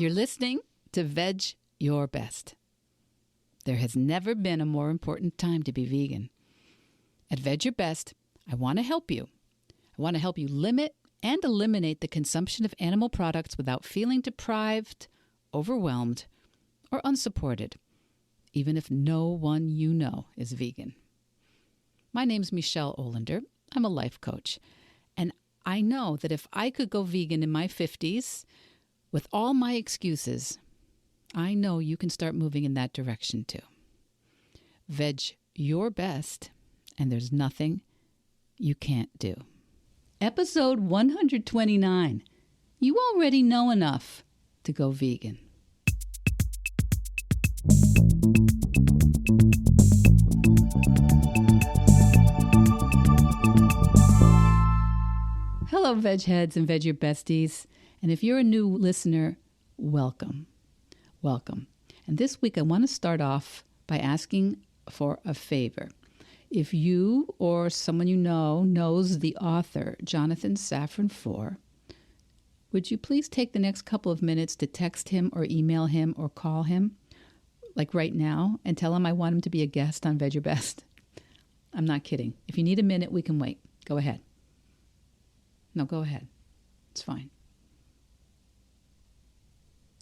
You're listening to Veg Your Best. There has never been a more important time to be vegan. At Veg Your Best, I want to help you. I want to help you limit and eliminate the consumption of animal products without feeling deprived, overwhelmed, or unsupported, even if no one you know is vegan. My name's Michelle Olander. I'm a life coach, and I know that if I could go vegan in my 50s with all my excuses, I know you can start moving in that direction too. Veg your best, and there's nothing you can't do. Episode 129. You already know enough to go vegan. Hello, veg heads and veg your besties. And if you're a new listener, welcome. Welcome. And this week I want to start off by asking for a favor. If you or someone you know knows the author, Jonathan Safran Foer, would you please take the next couple of minutes to text him or email him or call him, like right now, and tell him I want him to be a guest on Veg Your Best? I'm not kidding. If you need a minute, we can wait. Go ahead. No, go ahead. It's fine.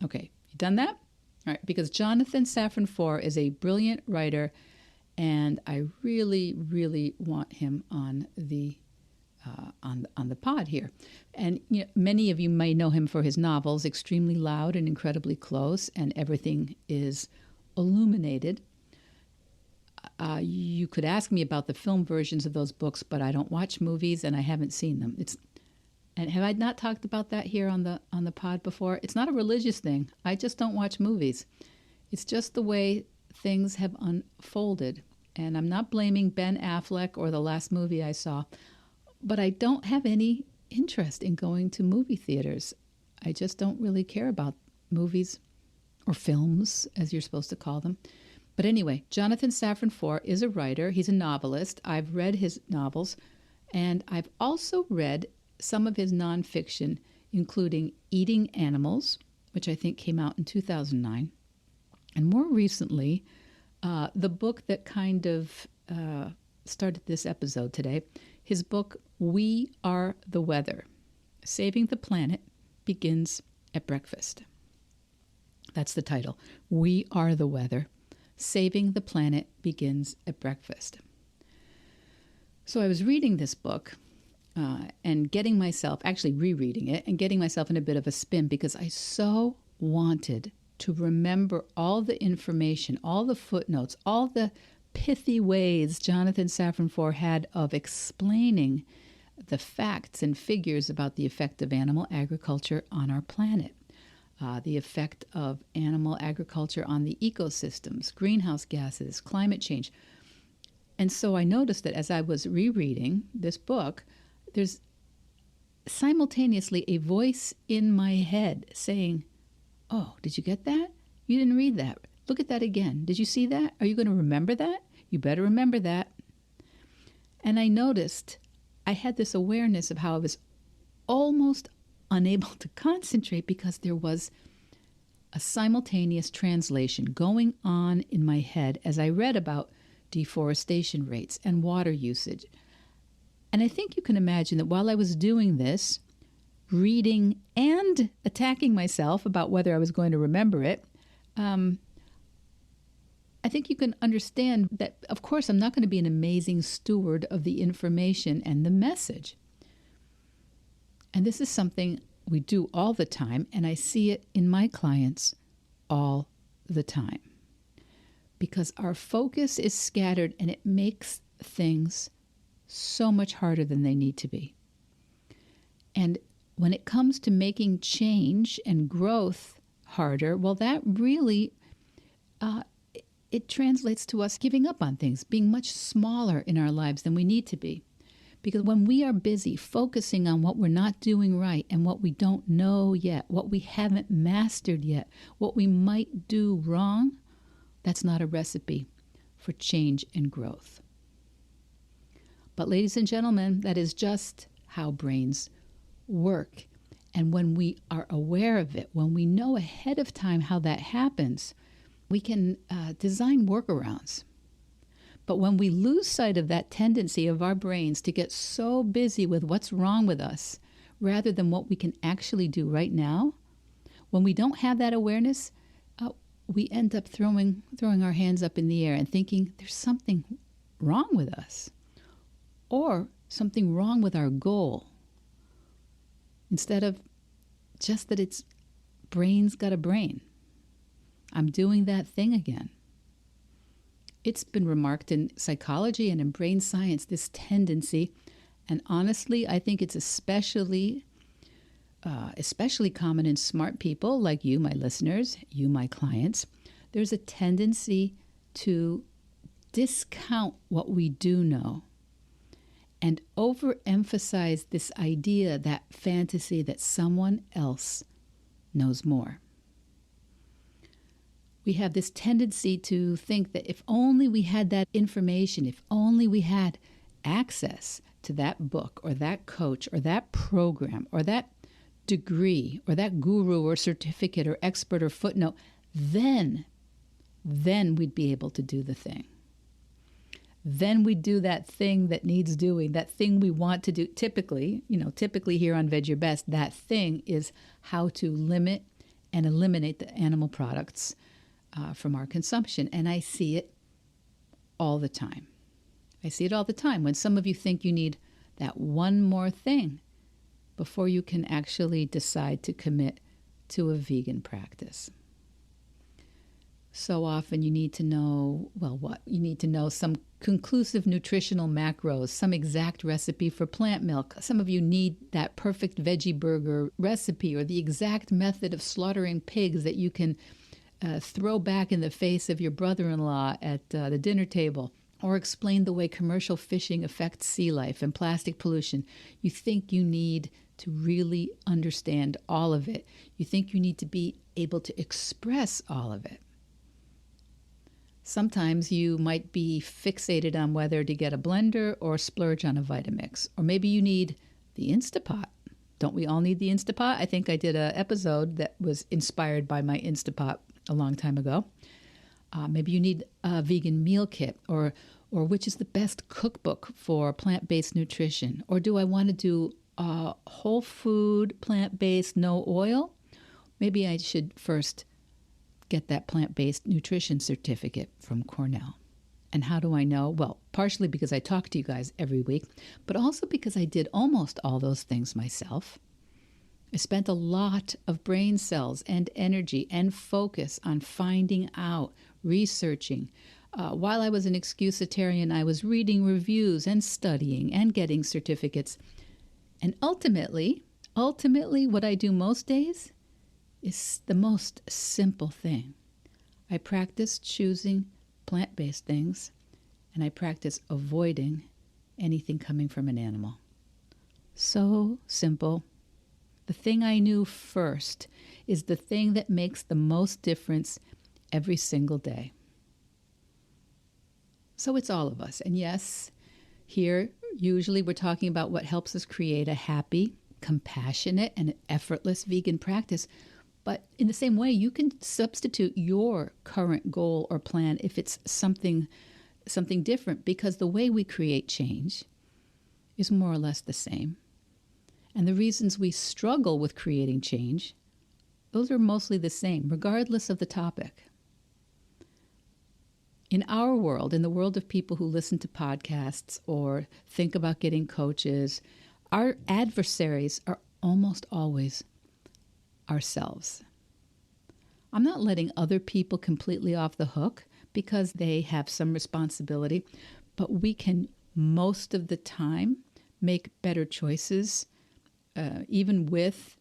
Okay, you done that? All right, because Jonathan Safran Foer is a brilliant writer, and I really, really want him on the pod here. And you know, many of you may know him for his novels, Extremely Loud and Incredibly Close, and Everything is Illuminated. You could ask me about the film versions of those books, but I don't watch movies and I haven't seen them. And have I not talked about that here on the pod before? It's not a religious thing. I just don't watch movies. It's just the way things have unfolded. And I'm not blaming Ben Affleck or the last movie I saw, but I don't have any interest in going to movie theaters. I just don't really care about movies or films, as you're supposed to call them. But anyway, Jonathan Safran Foer is a writer. He's a novelist. I've read his novels, and I've also read some of his nonfiction, including Eating Animals, which I think came out in 2009. And more recently, the book that kind of started this episode today, his book, We Are the Weather. Saving the Planet Begins at Breakfast. That's the title. We Are the Weather. Saving the Planet Begins at Breakfast. So I was reading this book and getting myself, actually rereading it, and getting myself in a bit of a spin because I so wanted to remember all the information, all the footnotes, all the pithy ways Jonathan Safran Foer had of explaining the facts and figures about the effect of animal agriculture on our planet, the effect of animal agriculture on the ecosystems, greenhouse gases, climate change. And so I noticed that as I was rereading this book, there's simultaneously a voice in my head saying, oh, did you get that? You didn't read that. Look at that again. Did you see that? Are you going to remember that? You better remember that. And I noticed I had this awareness of how I was almost unable to concentrate because there was a simultaneous translation going on in my head as I read about deforestation rates and water usage. And I think you can imagine that while I was doing this, reading and attacking myself about whether I was going to remember it, I think you can understand that, of course, I'm not going to be an amazing steward of the information and the message. And this is something we do all the time, and I see it in my clients all the time. Because our focus is scattered, and it makes things so much harder than they need to be. And when it comes to making change and growth harder, well, that really, it translates to us giving up on things, being much smaller in our lives than we need to be. Because when we are busy focusing on what we're not doing right and what we don't know yet, what we haven't mastered yet, what we might do wrong, that's not a recipe for change and growth. But ladies and gentlemen, that is just how brains work. And when we are aware of it, when we know ahead of time how that happens, we can design workarounds. But when we lose sight of that tendency of our brains to get so busy with what's wrong with us, rather than what we can actually do right now, when we don't have that awareness, we end up throwing our hands up in the air and thinking there's something wrong with us or something wrong with our goal, instead of just that it's brain's got a brain. I'm doing that thing again. It's been remarked in psychology and in brain science, this tendency, and honestly, I think it's especially common in smart people like you, my listeners, you, my clients. There's a tendency to discount what we do know and overemphasize this idea, that fantasy that someone else knows more. We have this tendency to think that if only we had that information, if only we had access to that book or that coach or that program or that degree or that guru or certificate or expert or footnote, then we'd be able to do the thing. Then we'd do that thing that needs doing, that thing we want to do. Typically here on Veg Your Best, that thing is how to limit and eliminate the animal products from our consumption. And I see it all the time. When some of you think you need that one more thing before you can actually decide to commit to a vegan practice. So often you need to know, You need to know some conclusive nutritional macros, some exact recipe for plant milk. Some of you need that perfect veggie burger recipe or the exact method of slaughtering pigs that you can throw back in the face of your brother-in-law at the dinner table, or explain the way commercial fishing affects sea life and plastic pollution. You think you need to really understand all of it. You think you need to be able to express all of it. Sometimes you might be fixated on whether to get a blender or splurge on a Vitamix. Or maybe you need the Instapot. Don't we all need the Instapot? I think I did an episode that was inspired by my Instapot a long time ago. Maybe you need a vegan meal kit, or which is the best cookbook for plant-based nutrition. Or do I want to do whole food, plant-based, no oil? Maybe I should first get that plant-based nutrition certificate from Cornell. And how do I know? Well, partially because I talk to you guys every week, but also because I did almost all those things myself. I spent a lot of brain cells and energy and focus on finding out, researching. While I was an excusitarian, I was reading reviews and studying and getting certificates. And ultimately, what I do most days is the most simple thing. I practice choosing plant-based things, and I practice avoiding anything coming from an animal. So simple. The thing I knew first is the thing that makes the most difference every single day. So it's all of us. And yes, here, usually we're talking about what helps us create a happy, compassionate, and effortless vegan practice. But in the same way, you can substitute your current goal or plan if it's something different, because the way we create change is more or less the same. And the reasons we struggle with creating change, those are mostly the same, regardless of the topic. In our world, in the world of people who listen to podcasts or think about getting coaches, our adversaries are almost always ourselves. I'm not letting other people completely off the hook because they have some responsibility, but we can most of the time make better choices, even with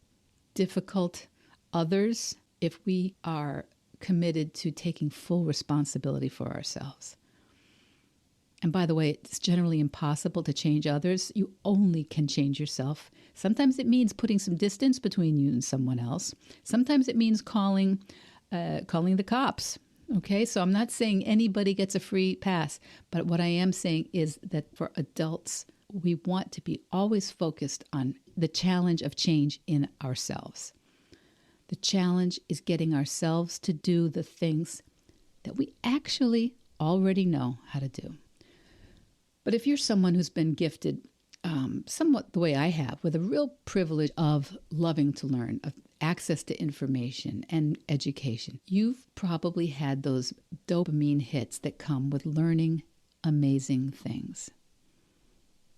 difficult others, if we are committed to taking full responsibility for ourselves. And by the way, it's generally impossible to change others. You only can change yourself. Sometimes it means putting some distance between you and someone else. Sometimes it means calling the cops. Okay, so I'm not saying anybody gets a free pass, but what I am saying is that for adults, we want to be always focused on the challenge of change in ourselves. The challenge is getting ourselves to do the things that we actually already know how to do. But if you're someone who's been gifted somewhat the way I have, with a real privilege of loving to learn, of access to information and education, you've probably had those dopamine hits that come with learning amazing things.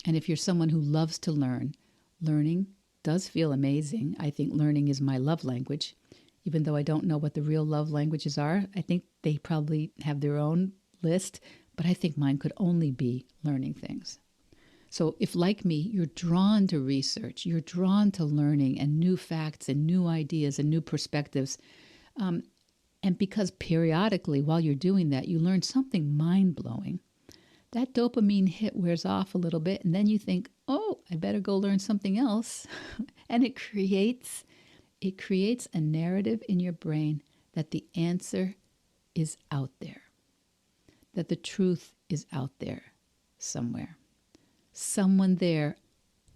And if you're someone who loves to learn, learning does feel amazing. I think learning is my love language. Even though I don't know what the real love languages are, I think they probably have their own list, but I think mine could only be learning things. So if, like me, you're drawn to research, you're drawn to learning and new facts and new ideas and new perspectives, and because periodically while you're doing that, you learn something mind-blowing, that dopamine hit wears off a little bit, and then you think, oh, I better go learn something else. And it creates a narrative in your brain that the answer is out there, that the truth is out there somewhere. Someone there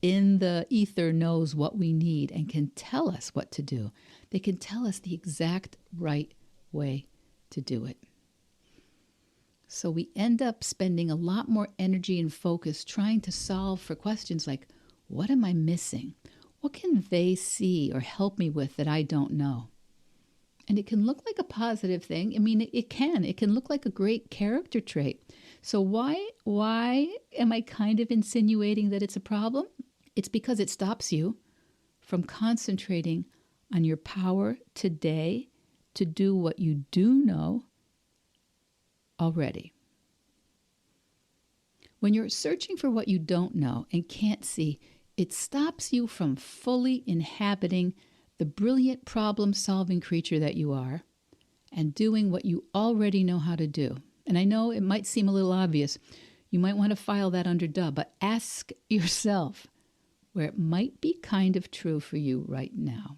in the ether knows what we need and can tell us what to do. They can tell us the exact right way to do it. So we end up spending a lot more energy and focus trying to solve for questions like, what am I missing? What can they see or help me with that I don't know? And it can look like a positive thing. I mean, it can look like a great character trait. So why am I kind of insinuating that it's a problem? It's because it stops you from concentrating on your power today to do what you do know already. When you're searching for what you don't know and can't see, it stops you from fully inhabiting the brilliant problem-solving creature that you are and doing what you already know how to do. And I know it might seem a little obvious. You might want to file that under duh, but ask yourself where it might be kind of true for you right now.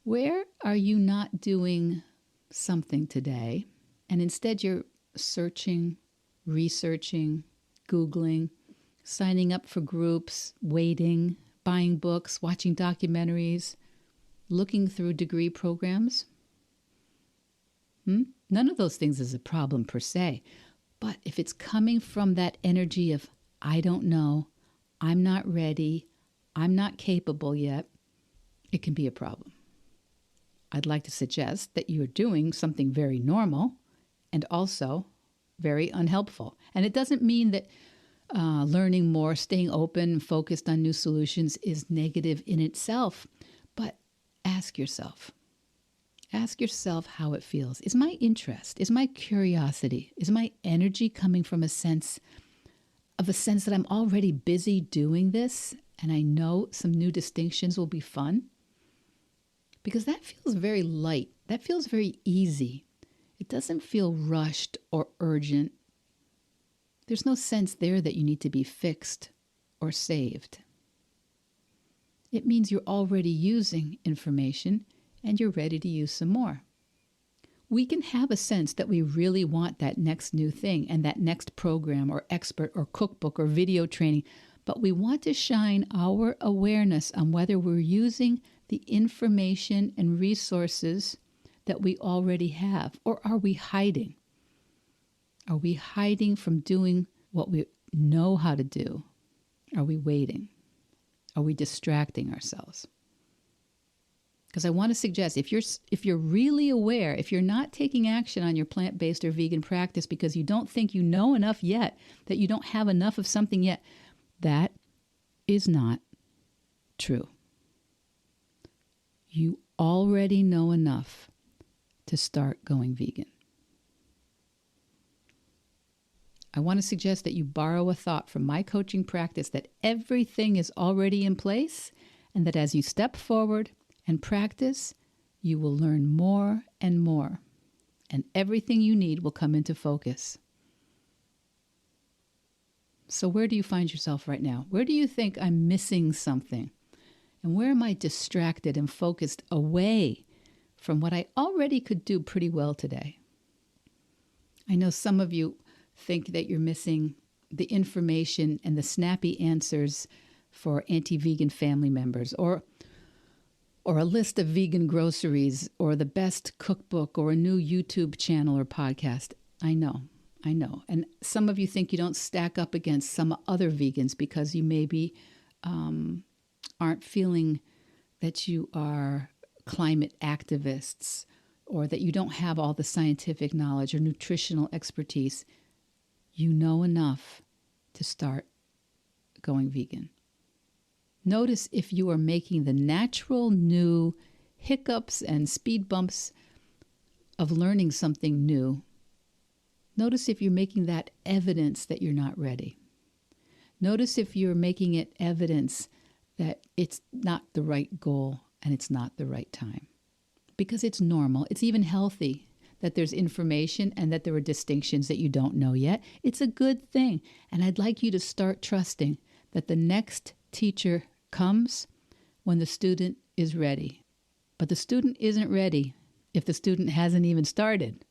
Where are you not doing something today, and instead you're searching, researching, Googling, signing up for groups, waiting, buying books, watching documentaries, looking through degree programs? None of those things is a problem per se. But if it's coming from that energy of, I don't know, I'm not ready, I'm not capable yet, it can be a problem. I'd like to suggest that you're doing something very normal and also very unhelpful. And it doesn't mean that learning more, staying open, focused on new solutions is negative in itself. But ask yourself how it feels. Is my interest, is my curiosity, is my energy coming from a sense that I'm already busy doing this and I know some new distinctions will be fun? Because that feels very light. That feels very easy. It doesn't feel rushed or urgent. There's no sense there that you need to be fixed or saved. It means you're already using information and you're ready to use some more. We can have a sense that we really want that next new thing and that next program or expert or cookbook or video training, but we want to shine our awareness on whether we're using the information and resources that we already have, or are we hiding? Are we hiding from doing what we know how to do? Are we waiting? Are we distracting ourselves? Because I want to suggest, if you're really aware, if you're not taking action on your plant-based or vegan practice because you don't think you know enough yet, that you don't have enough of something yet, that is not true. You already know enough to start going vegan. I want to suggest that you borrow a thought from my coaching practice that everything is already in place and that as you step forward and practice, you will learn more and more, and everything you need will come into focus. So where do you find yourself right now? Where do you think I'm missing something? And where am I distracted and focused away from what I already could do pretty well today? I know some of you think that you're missing the information and the snappy answers for anti-vegan family members, or a list of vegan groceries, or the best cookbook, or a new YouTube channel or podcast. I know. And some of you think you don't stack up against some other vegans because you maybe aren't feeling that you are climate activists, or that you don't have all the scientific knowledge or nutritional expertise. You know enough to start going vegan. Notice if you are making the natural new hiccups and speed bumps of learning something new. Notice if you're making that evidence that you're not ready. Notice if you're making it evidence that it's not the right goal and it's not the right time. Because it's normal. It's even healthy that there's information and that there are distinctions that you don't know yet. It's a good thing. And I'd like you to start trusting that the next teacher comes when the student is ready. But the student isn't ready if the student hasn't even started.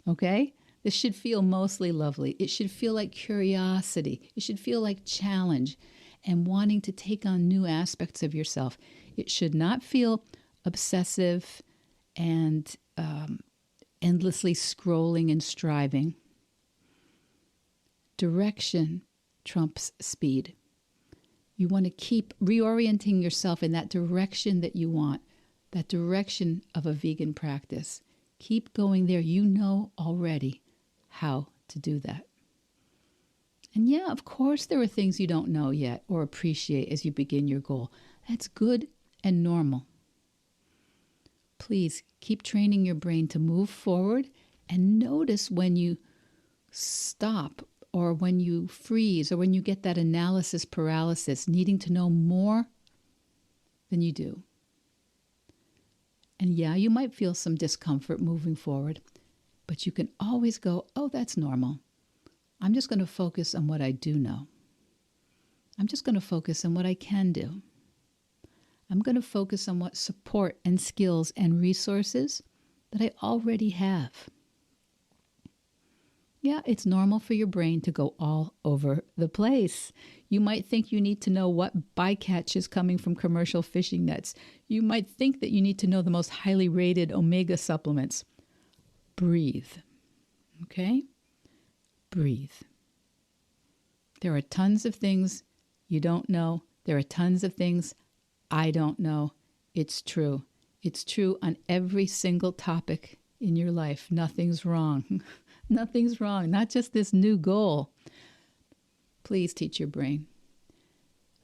Okay? This should feel mostly lovely. It should feel like curiosity. It should feel like challenge and wanting to take on new aspects of yourself. It should not feel obsessive and endlessly scrolling and striving. Direction trumps speed. You want to keep reorienting yourself in that direction that you want, that direction of a vegan practice. Keep going there. You know already how to do that. And yeah, of course, there are things you don't know yet or appreciate as you begin your goal. That's good and normal. Please keep training your brain to move forward and notice when you stop or when you freeze or when you get that analysis paralysis, needing to know more than you do. And yeah, you might feel some discomfort moving forward, but you can always go, oh, that's normal. I'm just going to focus on what I do know. I'm just going to focus on what I can do. I'm going to focus on what support and skills and resources that I already have. Yeah, it's normal for your brain to go all over the place. You might think you need to know what bycatch is coming from commercial fishing nets. You might think that you need to know the most highly rated omega supplements. Breathe. Okay? Breathe. There are tons of things you don't know. There are tons of things I don't know. It's true. It's true on every single topic in your life. Nothing's wrong. Nothing's wrong. Not just this new goal. Please teach your brain.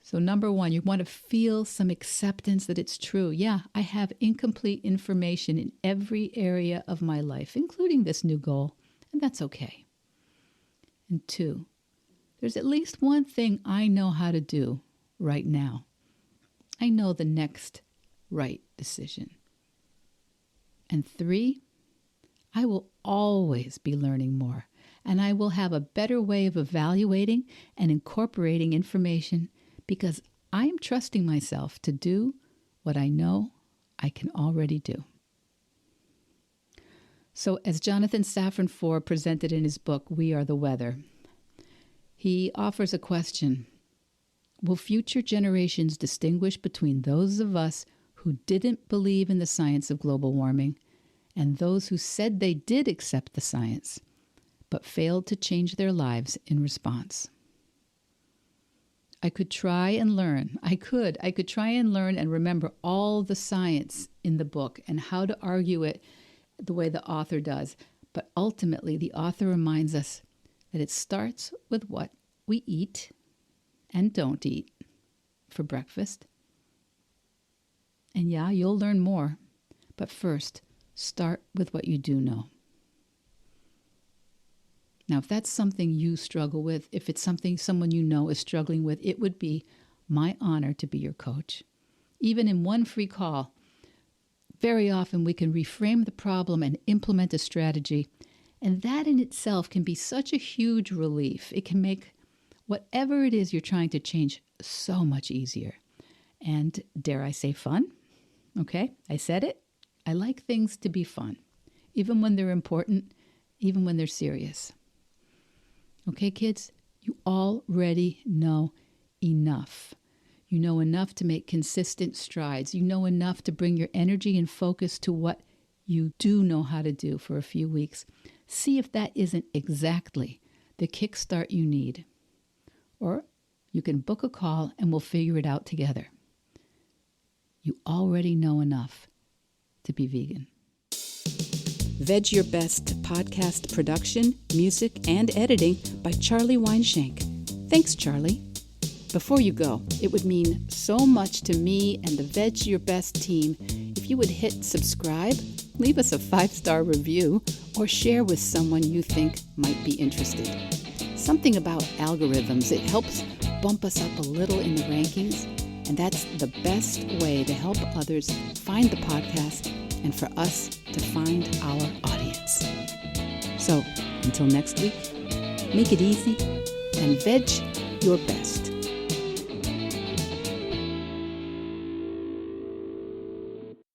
So number one, you want to feel some acceptance that it's true. Yeah, I have incomplete information in every area of my life, including this new goal, and that's okay. And two, there's at least one thing I know how to do right now. I know the next right decision. And three, I will always be learning more, and I will have a better way of evaluating and incorporating information because I am trusting myself to do what I know I can already do. So as Jonathan Safran Foer presented in his book, We Are the Weather, he offers a question. Will future generations distinguish between those of us who didn't believe in the science of global warming and those who said they did accept the science, but failed to change their lives in response? I could try and learn. I could try and learn and remember all the science in the book and how to argue it the way the author does. But ultimately, the author reminds us that it starts with what we eat and don't eat for breakfast. And yeah, you'll learn more. But first, start with what you do know. Now, if that's something you struggle with, if it's something someone you know is struggling with, it would be my honor to be your coach. Even in one free call, very often we can reframe the problem and implement a strategy. And that in itself can be such a huge relief. It can make whatever it is you're trying to change so much easier. And dare I say fun? Okay, I said it. I like things to be fun, even when they're important, even when they're serious. Okay, kids, you already know enough. You know enough to make consistent strides. You know enough to bring your energy and focus to what you do know how to do for a few weeks. See if that isn't exactly the kickstart you need. Or you can book a call and we'll figure it out together. You already know enough to be vegan. Veg Your Best podcast production, music, and editing by Charlie Weinshank. Thanks, Charlie. Before you go, it would mean so much to me and the Veg Your Best team if you would hit subscribe, leave us a 5-star review, or share with someone you think might be interested. Something about algorithms, it helps bump us up a little in the rankings, and that's the best way to help others find the podcast and for us to find our audience. So, until next week, make it easy and veg your best.